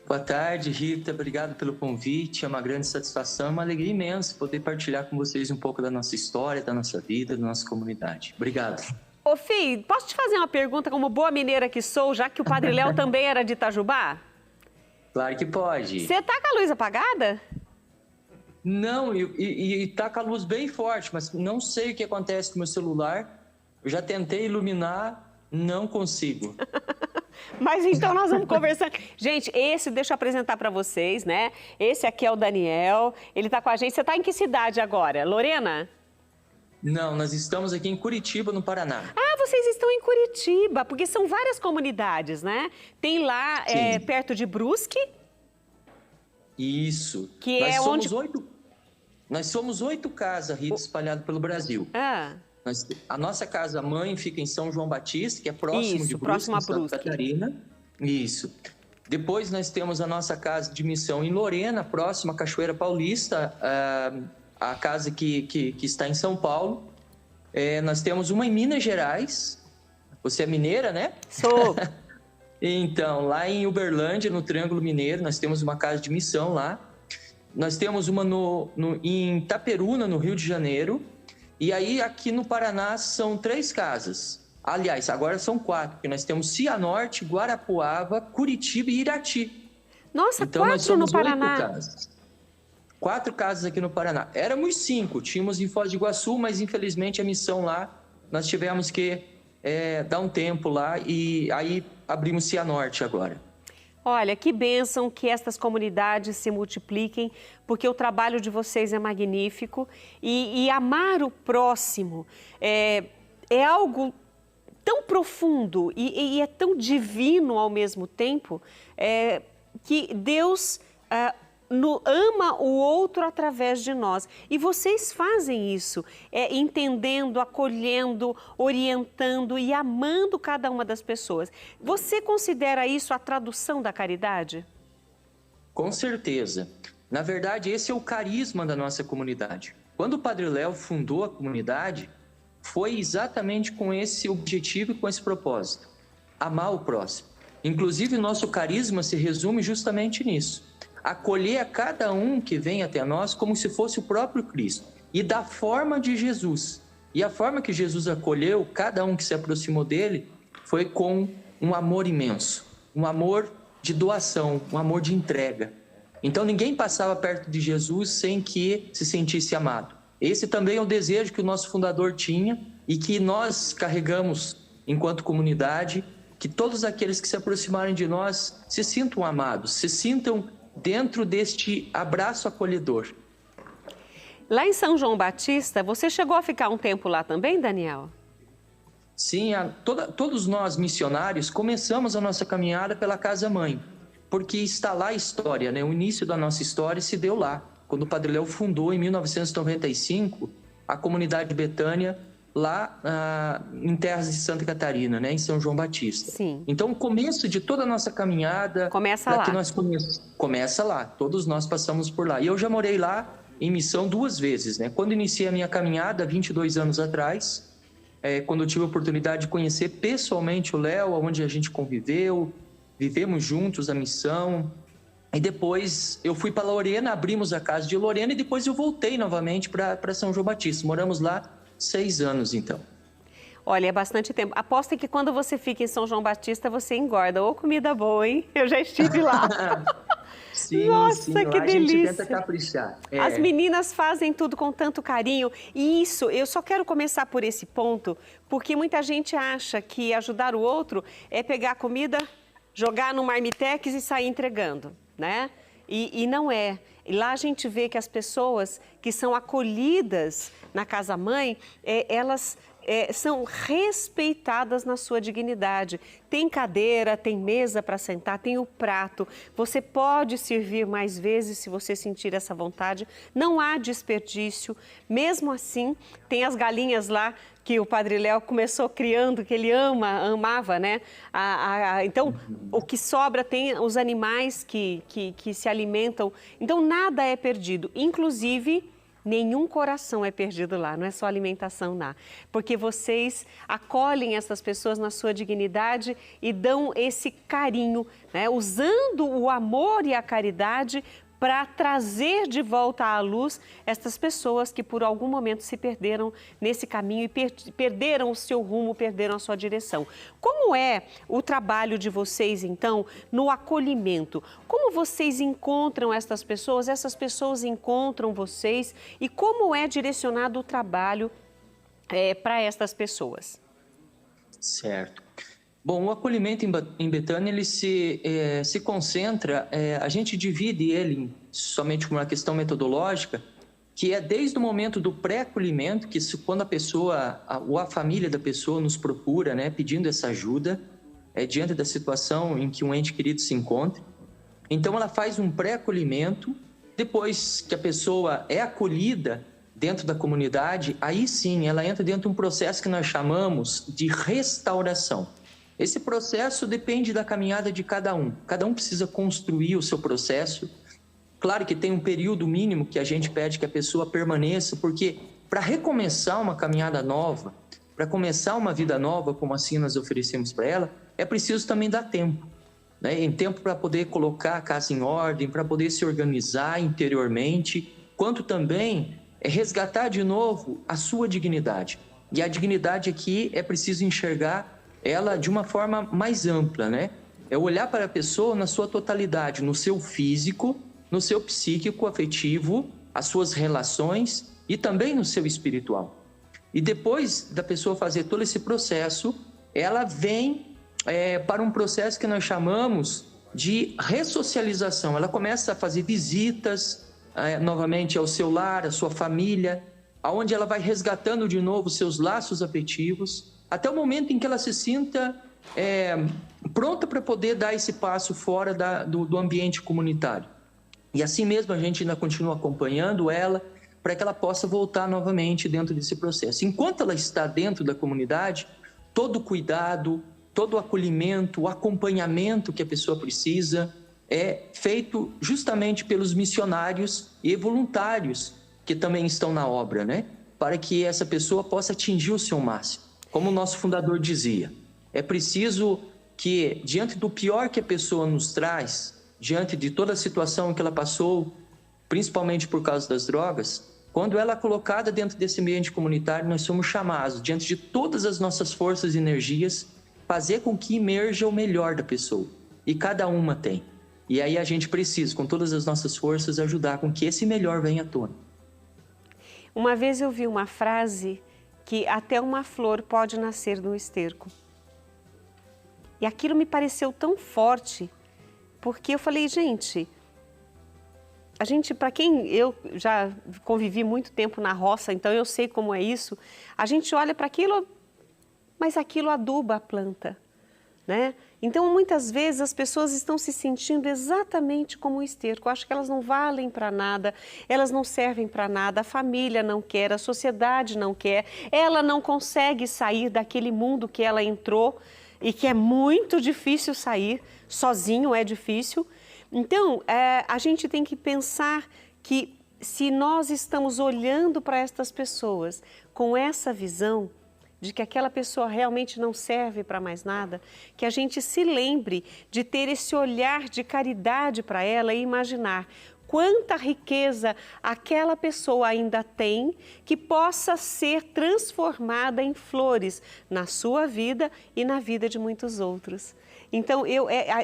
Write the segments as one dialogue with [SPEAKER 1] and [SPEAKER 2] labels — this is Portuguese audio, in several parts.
[SPEAKER 1] Boa tarde, Rita. Obrigado pelo convite. É uma grande satisfação, uma alegria imensa poder partilhar com vocês um pouco da nossa história, da nossa vida, da nossa comunidade. Obrigado.
[SPEAKER 2] Ô, Fih, posso te fazer uma pergunta como boa mineira que sou, já que o Padre Léo também era de Itajubá?
[SPEAKER 1] Claro que pode.
[SPEAKER 2] Você tá com a luz apagada?
[SPEAKER 1] Não, e tá com a luz bem forte, mas não sei o que acontece com o meu celular. Eu já tentei iluminar, não consigo.
[SPEAKER 2] Mas então nós vamos conversando. Gente, deixa eu apresentar para vocês, né? Esse aqui é o Daniel, ele tá com a gente. Você tá em que cidade agora? Lorena?
[SPEAKER 1] Não, nós estamos aqui em Curitiba, no Paraná.
[SPEAKER 2] Ah, vocês estão em Curitiba, porque são várias comunidades, né? Tem lá, perto de Brusque.
[SPEAKER 1] Isso.
[SPEAKER 2] Que
[SPEAKER 1] nós
[SPEAKER 2] é
[SPEAKER 1] somos
[SPEAKER 2] onde...
[SPEAKER 1] Nós somos 8 casas, Rita, espalhadas pelo Brasil.
[SPEAKER 2] Ah.
[SPEAKER 1] A nossa casa-mãe fica em São João Batista, que é próximo de Brusque,
[SPEAKER 2] próximo a
[SPEAKER 1] em Santa
[SPEAKER 2] Brusque.
[SPEAKER 1] Catarina. Isso. Depois nós temos a nossa casa de missão em Lorena, próxima à Cachoeira Paulista, a casa que está em São Paulo. Nós temos uma em Minas Gerais. Você é mineira, né?
[SPEAKER 2] Sou.
[SPEAKER 1] Então, lá em Uberlândia, no Triângulo Mineiro, nós temos uma casa de missão lá. Nós temos uma em Itaperuna, no Rio de Janeiro. E aí, aqui no Paraná, são 3 casas. Aliás, agora são 4, porque nós temos Cianorte, Guarapuava, Curitiba e Irati.
[SPEAKER 2] Nossa,
[SPEAKER 1] então,
[SPEAKER 2] 4 no Paraná.
[SPEAKER 1] 8 casas. 4 casas aqui no Paraná. Éramos 5, tínhamos em Foz do Iguaçu, mas infelizmente a missão lá, nós tivemos que dar um tempo lá e aí abrimos Cianorte agora.
[SPEAKER 2] Olha, que bênção que estas comunidades se multipliquem, porque o trabalho de vocês é magnífico e amar o próximo é algo tão profundo e é tão divino ao mesmo tempo que Deus ama o outro através de nós. E vocês fazem isso, entendendo, acolhendo, orientando e amando cada uma das pessoas. Você considera isso a tradução da caridade?
[SPEAKER 1] Com certeza. Na verdade, esse é o carisma da nossa comunidade. Quando o Padre Léo fundou a comunidade, foi exatamente com esse objetivo e com esse propósito: amar o próximo. Inclusive, o nosso carisma se resume justamente nisso: acolher a cada um que vem até nós como se fosse o próprio Cristo e da forma de Jesus. E a forma que Jesus acolheu cada um que se aproximou dele foi com um amor imenso, um amor de doação, um amor de entrega. Então ninguém passava perto de Jesus sem que se sentisse amado. Esse também é o desejo que o nosso fundador tinha e que nós carregamos enquanto comunidade, que todos aqueles que se aproximarem de nós se sintam amados, se sintam dentro deste abraço acolhedor.
[SPEAKER 2] Lá em São João Batista, você chegou a ficar um tempo lá também, Daniel?
[SPEAKER 1] Sim, todos nós missionários começamos a nossa caminhada pela casa-mãe, porque está lá a história, né? O início da nossa história se deu lá, quando o Padre Léo fundou em 1995 a comunidade Betânia, lá em terras de Santa Catarina, né, em São João Batista.
[SPEAKER 2] Sim.
[SPEAKER 1] Então, o começo de toda a nossa caminhada...
[SPEAKER 2] Começa lá.
[SPEAKER 1] Começa lá, todos nós passamos por lá. E eu já morei lá em missão 2 vezes, né? Quando iniciei a minha caminhada, 22 anos atrás, quando eu tive a oportunidade de conhecer pessoalmente o Léo, onde a gente conviveu, vivemos juntos a missão. E depois eu fui para Lorena, abrimos a casa de Lorena e depois eu voltei novamente para São João Batista. Moramos lá 6 anos, então.
[SPEAKER 2] Olha, é bastante tempo. Aposto que quando você fica em São João Batista, você engorda. Ô, comida boa, hein? Eu já estive lá.
[SPEAKER 1] Sim,
[SPEAKER 2] nossa,
[SPEAKER 1] sim,
[SPEAKER 2] que
[SPEAKER 1] lá
[SPEAKER 2] delícia.
[SPEAKER 1] A gente tenta caprichar.
[SPEAKER 2] As meninas fazem tudo com tanto carinho. E isso, eu só quero começar por esse ponto, porque muita gente acha que ajudar o outro é pegar a comida, jogar no marmitex e sair entregando, né? E não é. E lá a gente vê que as pessoas que são acolhidas na casa-mãe, elas são respeitadas na sua dignidade. Tem cadeira, tem mesa para sentar, tem o prato. Você pode servir mais vezes se você sentir essa vontade. Não há desperdício. Mesmo assim, tem as galinhas lá que o Padre Léo começou criando, que ele amava, né? Então, o que sobra tem os animais que se alimentam. Então, nada é perdido. Inclusive, nenhum coração é perdido lá, não é só alimentação lá. Porque vocês acolhem essas pessoas na sua dignidade e dão esse carinho, né? Usando o amor e a caridade para trazer de volta à luz estas pessoas que por algum momento se perderam nesse caminho e perderam o seu rumo, perderam a sua direção. Como é o trabalho de vocês, então, no acolhimento? Como vocês encontram essas pessoas encontram vocês e como é direcionado o trabalho para estas pessoas?
[SPEAKER 1] Certo. Bom, o acolhimento em Betânia, ele se concentra, a gente divide ele somente com uma questão metodológica, que é desde o momento do pré-acolhimento, que quando a pessoa, ou a família da pessoa nos procura, né, pedindo essa ajuda, diante da situação em que um ente querido se encontra. Então, ela faz um pré-acolhimento, depois que a pessoa é acolhida dentro da comunidade, aí sim, ela entra dentro de um processo que nós chamamos de restauração. Esse processo depende da caminhada de cada um. Cada um precisa construir o seu processo. Claro que tem um período mínimo que a gente pede que a pessoa permaneça, porque para recomeçar uma caminhada nova, para começar uma vida nova, como assim nós oferecemos para ela, é preciso também dar tempo, né? Em tempo para poder colocar a casa em ordem, para poder se organizar interiormente, quanto também resgatar de novo a sua dignidade. E a dignidade aqui é preciso enxergar ela de uma forma mais ampla, né? É olhar para a pessoa na sua totalidade, no seu físico, no seu psíquico, afetivo, as suas relações e também no seu espiritual. E depois da pessoa fazer todo esse processo, ela vem para um processo que nós chamamos de ressocialização. Ela começa a fazer visitas novamente ao seu lar, à sua família, aonde ela vai resgatando de novo seus laços afetivos, até o momento em que ela se sinta pronta para poder dar esse passo fora do ambiente comunitário. E assim mesmo a gente ainda continua acompanhando ela para que ela possa voltar novamente dentro desse processo. Enquanto ela está dentro da comunidade, todo o cuidado, todo o acolhimento, o acompanhamento que a pessoa precisa é feito justamente pelos missionários e voluntários que também estão na obra, né? Para que essa pessoa possa atingir o seu máximo. Como o nosso fundador dizia, é preciso que, diante do pior que a pessoa nos traz, diante de toda a situação que ela passou, principalmente por causa das drogas, quando ela é colocada dentro desse ambiente comunitário, nós somos chamados, diante de todas as nossas forças e energias, fazer com que emerja o melhor da pessoa. E cada uma tem. E aí a gente precisa, com todas as nossas forças, ajudar com que esse melhor venha à tona.
[SPEAKER 2] Uma vez eu vi uma frase que até uma flor pode nascer no esterco. E aquilo me pareceu tão forte, porque eu falei, gente, para quem eu já convivi muito tempo na roça, então eu sei como é isso, a gente olha para aquilo, mas aquilo aduba a planta, né? Então, muitas vezes as pessoas estão se sentindo exatamente como o esterco. Eu acho que elas não valem para nada, elas não servem para nada, a família não quer, a sociedade não quer, ela não consegue sair daquele mundo que ela entrou e que é muito difícil sair, sozinho é difícil. Então, a gente tem que pensar que se nós estamos olhando para estas pessoas com essa visão, de que aquela pessoa realmente não serve para mais nada, que a gente se lembre de ter esse olhar de caridade para ela e imaginar quanta riqueza aquela pessoa ainda tem que possa ser transformada em flores na sua vida e na vida de muitos outros. Então,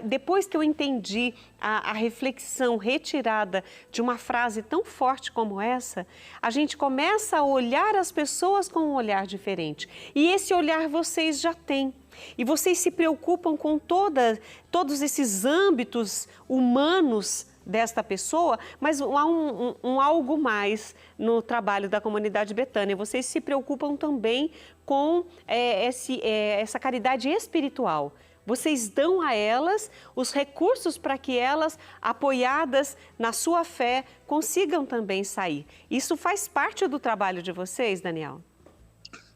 [SPEAKER 2] depois que eu entendi a reflexão retirada de uma frase tão forte como essa, a gente começa a olhar as pessoas com um olhar diferente. E esse olhar vocês já têm. E vocês se preocupam com todos esses âmbitos humanos desta pessoa, mas há um algo mais no trabalho da comunidade Betânia. Vocês se preocupam também com essa caridade espiritual. Vocês dão a elas os recursos para que elas, apoiadas na sua fé, consigam também sair. Isso faz parte do trabalho de vocês, Daniel?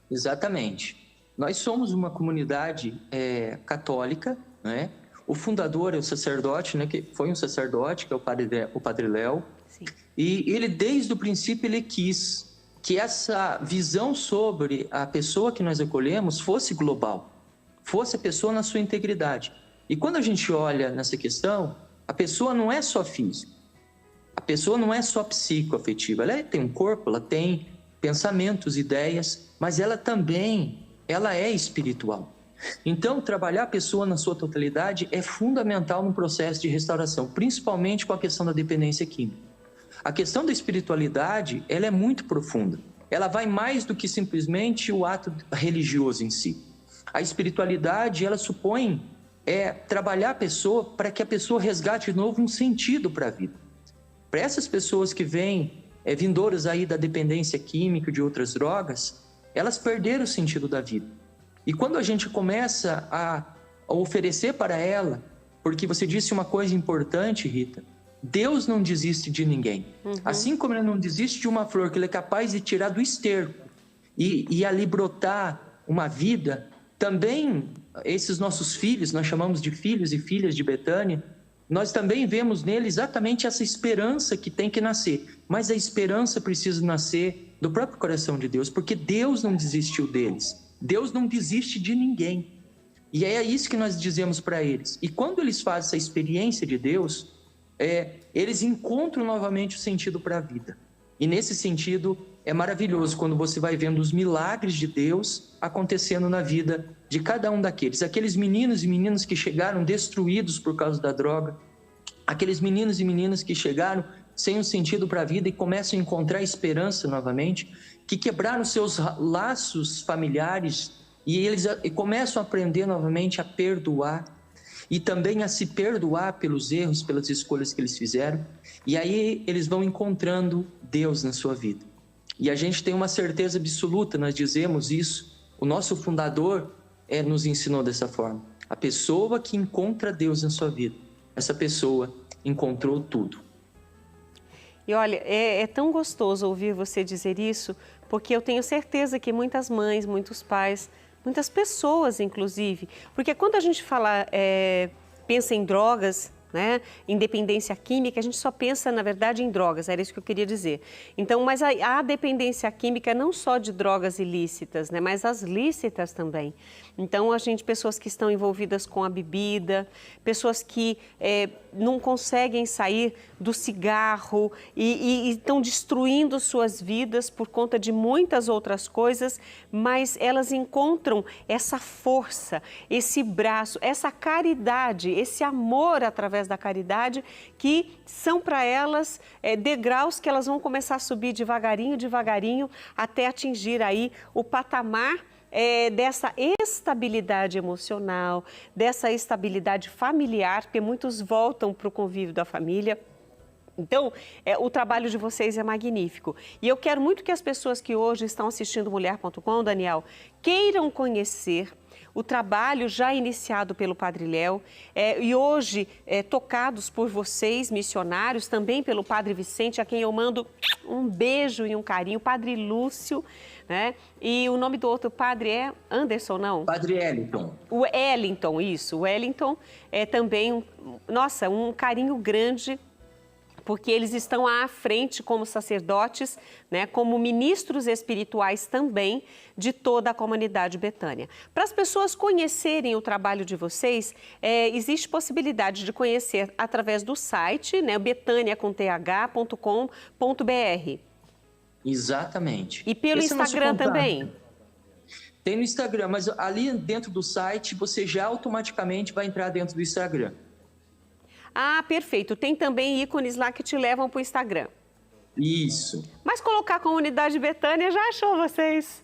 [SPEAKER 1] Exatamente. Nós somos uma comunidade católica, né? O fundador é o sacerdote, né, que foi um sacerdote, que é o Padre Léo.
[SPEAKER 2] Sim.
[SPEAKER 1] E ele, desde o princípio, ele quis que essa visão sobre a pessoa que nós acolhemos fosse global, fosse a pessoa na sua integridade. E quando a gente olha nessa questão, a pessoa não é só física, a pessoa não é só psicoafetiva, ela tem um corpo, ela tem pensamentos, ideias, mas ela também, ela é espiritual. Então, trabalhar a pessoa na sua totalidade é fundamental no processo de restauração, principalmente com a questão da dependência química. A questão da espiritualidade, ela é muito profunda. Ela vai mais do que simplesmente o ato religioso em si. A espiritualidade, ela supõe trabalhar a pessoa para que a pessoa resgate de novo um sentido para a vida. Para essas pessoas que vêm, vindouras aí da dependência química de outras drogas, elas perderam o sentido da vida. E quando a gente começa a oferecer para ela, porque você disse uma coisa importante, Rita, Deus não desiste de ninguém. Assim como ele não desiste de uma flor que ele é capaz de tirar do esterco e ali brotar uma vida, também esses nossos filhos, nós chamamos de filhos e filhas de Betânia, nós também vemos nele exatamente essa esperança que tem que nascer. Mas a esperança precisa nascer do próprio coração de Deus, porque Deus não desistiu deles. Deus não desiste de ninguém. E é isso que nós dizemos para eles. E quando eles fazem essa experiência de Deus, eles encontram novamente o sentido para a vida. E nesse sentido, é maravilhoso quando você vai vendo os milagres de Deus acontecendo na vida de cada um daqueles. Aqueles meninos e meninas que chegaram destruídos por causa da droga, aqueles meninos e meninas que chegaram sem um sentido para a vida e começam a encontrar esperança novamente, que quebraram seus laços familiares e eles começam a aprender novamente a perdoar e também a se perdoar pelos erros, pelas escolhas que eles fizeram. E aí eles vão encontrando Deus na sua vida. E a gente tem uma certeza absoluta, nós dizemos isso, o nosso fundador nos ensinou dessa forma. A pessoa que encontra Deus na sua vida, essa pessoa encontrou tudo.
[SPEAKER 2] E olha, é tão gostoso ouvir você dizer isso, porque eu tenho certeza que muitas mães, muitos pais, muitas pessoas, inclusive, porque quando a gente fala, pensa em drogas, né, em dependência química, a gente só pensa, na verdade, em drogas, era isso que eu queria dizer. Então, mas a dependência química é não só de drogas ilícitas, né, mas as lícitas também. Então, pessoas que estão envolvidas com a bebida, pessoas que não conseguem sair do cigarro e estão destruindo suas vidas por conta de muitas outras coisas, mas elas encontram essa força, esse braço, essa caridade, esse amor através da caridade, que são para elas degraus que elas vão começar a subir devagarinho, devagarinho, até atingir aí o patamar dessa estabilidade emocional, dessa estabilidade familiar, porque muitos voltam para o convívio da família. Então, o trabalho de vocês é magnífico. E eu quero muito que as pessoas que hoje estão assistindo Mulher.com, Daniel, queiram conhecer o trabalho já iniciado pelo Padre Léo e hoje tocados por vocês, missionários, também pelo Padre Vicente, a quem eu mando um beijo e um carinho, Padre Lúcio, né? E o nome do outro padre é Anderson, não?
[SPEAKER 1] Padre Wellington.
[SPEAKER 2] O Wellington, isso. O Wellington é também, um carinho grande, porque eles estão à frente como sacerdotes, né, como ministros espirituais também de toda a comunidade Betânia. Para as pessoas conhecerem o trabalho de vocês, existe possibilidade de conhecer através do site, né, betania.com.br.
[SPEAKER 1] Exatamente.
[SPEAKER 2] E pelo Instagram também?
[SPEAKER 1] Tem no Instagram, mas ali dentro do site você já automaticamente vai entrar dentro do Instagram.
[SPEAKER 2] Ah, perfeito. Tem também ícones lá que te levam para o Instagram.
[SPEAKER 1] Isso.
[SPEAKER 2] Mas colocar a comunidade Betânia, já achou vocês?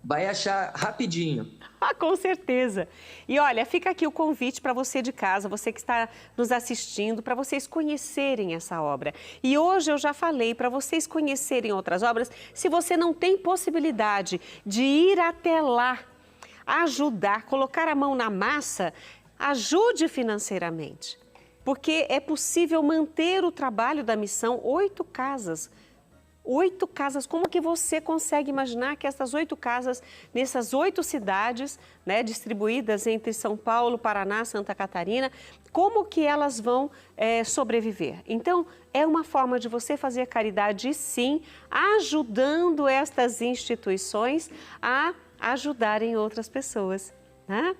[SPEAKER 1] Vai achar rapidinho.
[SPEAKER 2] Ah, com certeza. E olha, fica aqui o convite para você de casa, você que está nos assistindo, para vocês conhecerem essa obra. E hoje eu já falei para vocês conhecerem outras obras, se você não tem possibilidade de ir até lá, ajudar, colocar a mão na massa, ajude financeiramente. Porque é possível manter o trabalho da missão 8 casas 8 casas, como que você consegue imaginar que essas 8 casas, nessas 8 cidades, né, distribuídas entre São Paulo, Paraná, Santa Catarina, como que elas vão sobreviver? Então, é uma forma de você fazer caridade, sim, ajudando estas instituições a ajudarem outras pessoas, né?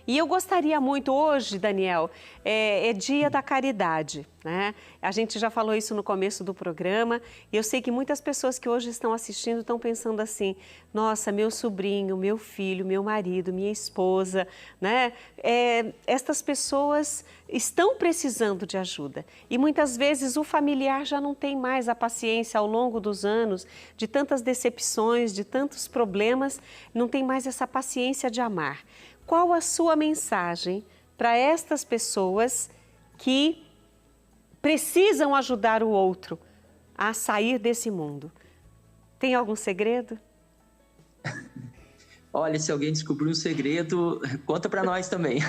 [SPEAKER 2] E eu gostaria muito, hoje, Daniel, é dia da caridade, né? A gente já falou isso no começo do programa e eu sei que muitas pessoas que hoje estão assistindo estão pensando assim, nossa, meu sobrinho, meu filho, meu marido, minha esposa, né? Estas pessoas estão precisando de ajuda e muitas vezes o familiar já não tem mais a paciência ao longo dos anos, de tantas decepções, de tantos problemas, não tem mais essa paciência de amar. Qual a sua mensagem para estas pessoas que precisam ajudar o outro a sair desse mundo? Tem algum segredo?
[SPEAKER 1] Olha, se alguém descobrir um segredo, conta para nós também.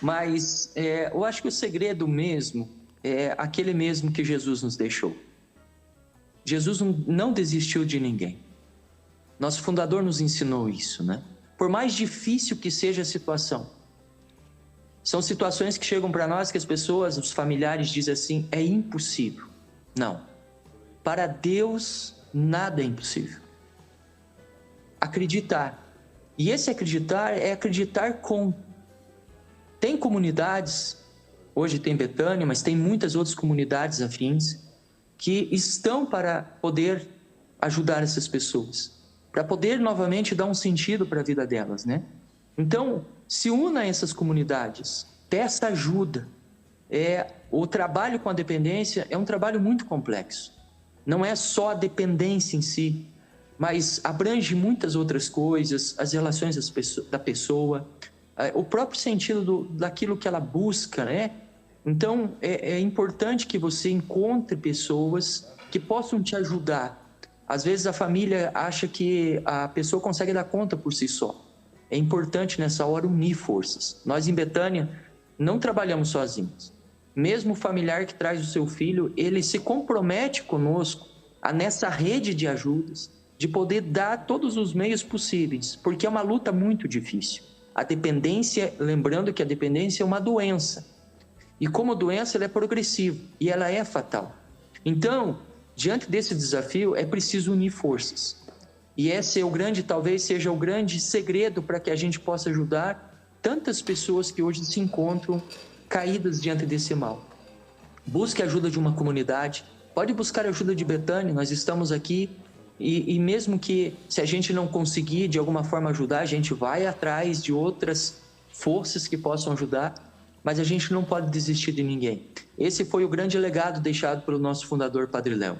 [SPEAKER 1] Mas eu acho que o segredo mesmo é aquele mesmo que Jesus nos deixou. Jesus não desistiu de ninguém. Nosso fundador nos ensinou isso, né? Por mais difícil que seja a situação. São situações que chegam para nós que as pessoas, os familiares dizem assim, é impossível. Não. Para Deus, nada é impossível. Acreditar. E esse acreditar é acreditar com. Tem comunidades, hoje tem Betânia, mas tem muitas outras comunidades afins, que estão para poder ajudar essas pessoas. Para poder novamente dar um sentido para a vida delas, né? Então, se una a essas comunidades, peça ajuda. O trabalho com a dependência é um trabalho muito complexo. Não é só a dependência em si, mas abrange muitas outras coisas, as relações da pessoa, o próprio sentido daquilo que ela busca, né? Então, é importante que você encontre pessoas que possam te ajudar. Às vezes a família acha que a pessoa consegue dar conta por si só. É importante nessa hora unir forças. Nós em Betânia não trabalhamos sozinhos. Mesmo o familiar que traz o seu filho, ele se compromete conosco nessa rede de ajudas, de poder dar todos os meios possíveis, porque é uma luta muito difícil. A dependência, lembrando que a dependência é uma doença. E como doença, ela é progressiva e ela é fatal. Então, diante desse desafio, é preciso unir forças. E esse é talvez seja o grande segredo para que a gente possa ajudar tantas pessoas que hoje se encontram caídas diante desse mal. Busque a ajuda de uma comunidade, pode buscar a ajuda de Betânia, nós estamos aqui e mesmo que se a gente não conseguir de alguma forma ajudar, a gente vai atrás de outras forças que possam ajudar, mas a gente não pode desistir de ninguém. Esse foi o grande legado deixado pelo nosso fundador, Padre Léo.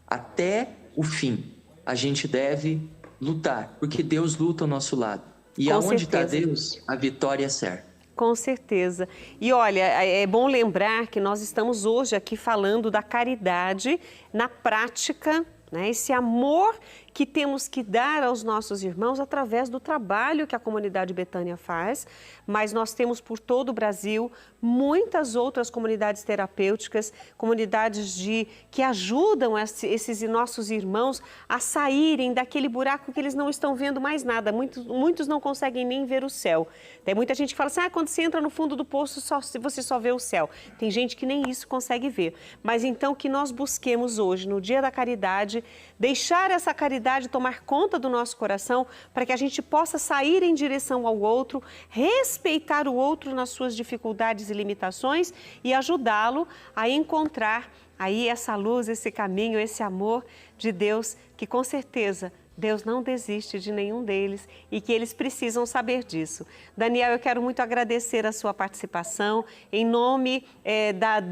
[SPEAKER 1] Até o fim, a gente deve lutar, porque Deus luta ao nosso lado. E aonde está Deus, a vitória é certa.
[SPEAKER 2] Com certeza. E olha, é bom lembrar que nós estamos hoje aqui falando da caridade na prática, né? Esse amor que temos que dar aos nossos irmãos através do trabalho que a comunidade Betânia faz, mas nós temos por todo o Brasil muitas outras comunidades terapêuticas, comunidades que ajudam esses nossos irmãos a saírem daquele buraco que eles não estão vendo mais nada, muitos não conseguem nem ver o céu. Tem muita gente que fala assim, quando você entra no fundo do poço, você só vê o céu. Tem gente que nem isso consegue ver. Mas então que nós busquemos hoje, no Dia da Caridade, deixar essa caridade tomar conta do nosso coração para que a gente possa sair em direção ao outro, respeitar o outro nas suas dificuldades e limitações e ajudá-lo a encontrar aí essa luz, esse caminho, esse amor de Deus, que com certeza Deus não desiste de nenhum deles e que eles precisam saber disso. Daniel, eu quero muito agradecer a sua participação em nome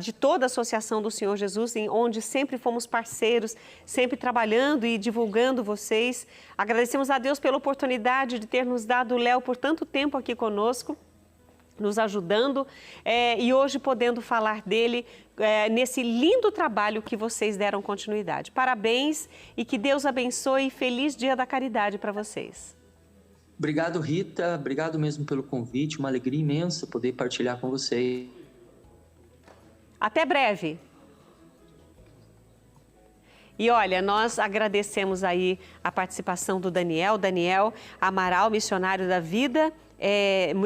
[SPEAKER 2] de toda a Associação do Senhor Jesus, onde sempre fomos parceiros, sempre trabalhando e divulgando vocês. Agradecemos a Deus pela oportunidade de ter nos dado o Léo por tanto tempo aqui conosco, nos ajudando e hoje podendo falar dele nesse lindo trabalho que vocês deram continuidade. Parabéns e que Deus abençoe e feliz Dia da Caridade para vocês.
[SPEAKER 1] Obrigado, Rita. Obrigado mesmo pelo convite. Uma alegria imensa poder partilhar com vocês.
[SPEAKER 2] Até breve. E olha, nós agradecemos aí a participação do Daniel Amaral, missionário da vida,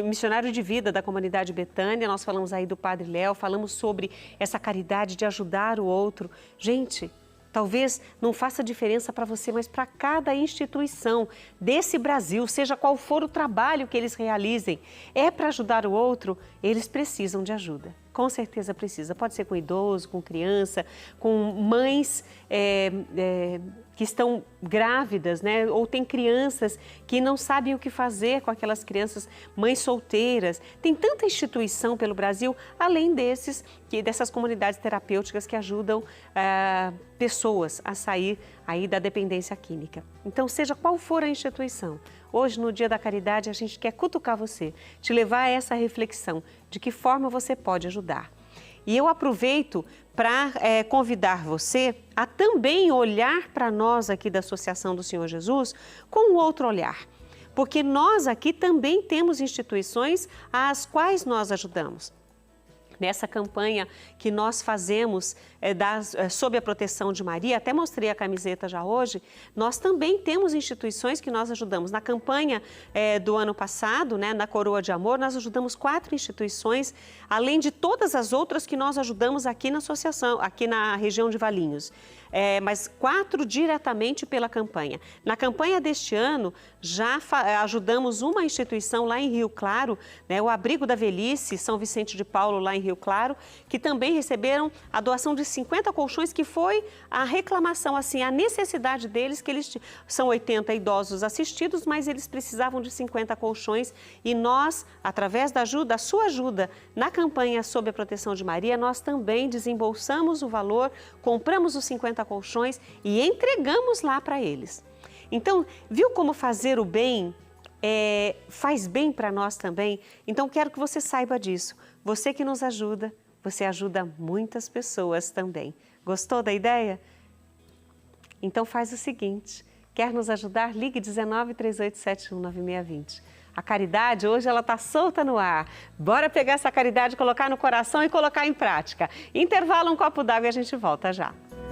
[SPEAKER 2] missionário de vida da comunidade Betânia. Nós falamos aí do Padre Léo, falamos sobre essa caridade de ajudar o outro. Gente, talvez não faça diferença para você, mas para cada instituição desse Brasil, seja qual for o trabalho que eles realizem, é para ajudar o outro, eles precisam de ajuda. Com certeza precisa. Pode ser com idoso, com criança, com mães que estão grávidas, né? Ou tem crianças que não sabem o que fazer com aquelas crianças, mães solteiras. Tem tanta instituição pelo Brasil, além dessas comunidades terapêuticas que ajudam pessoas a sair aí da dependência química. Então, seja qual for a instituição, hoje, no Dia da Caridade, a gente quer cutucar você, te levar a essa reflexão de que forma você pode ajudar. E eu aproveito para convidar você a também olhar para nós aqui da Associação do Senhor Jesus com um outro olhar. Porque nós aqui também temos instituições às quais nós ajudamos. Nessa campanha que nós fazemos sob a proteção de Maria, até mostrei a camiseta já hoje, nós também temos instituições que nós ajudamos. Na campanha do ano passado, né, na Coroa de Amor, nós ajudamos 4 instituições, além de todas as outras que nós ajudamos aqui na associação, aqui na região de Valinhos. Mas 4 diretamente pela campanha. Na campanha deste ano, já ajudamos uma instituição lá em Rio Claro, né, o Abrigo da Velhice, São Vicente de Paulo, lá em Rio Claro, que também receberam a doação de 50 colchões, que foi a reclamação, assim, a necessidade deles, que eles são 80 idosos assistidos, mas eles precisavam de 50 colchões e nós, através da sua ajuda na campanha sob a proteção de Maria, nós também desembolsamos o valor, compramos os 50 colchões e entregamos lá para eles. Então, viu como fazer o bem faz bem para nós também? Então, quero que você saiba disso. Você que nos ajuda, você ajuda muitas pessoas também. Gostou da ideia? Então, faz o seguinte, quer nos ajudar? Ligue 19 3871 9620. A caridade, hoje, ela está solta no ar. Bora pegar essa caridade, colocar no coração e colocar em prática. Intervalo, um copo d'água e a gente volta já.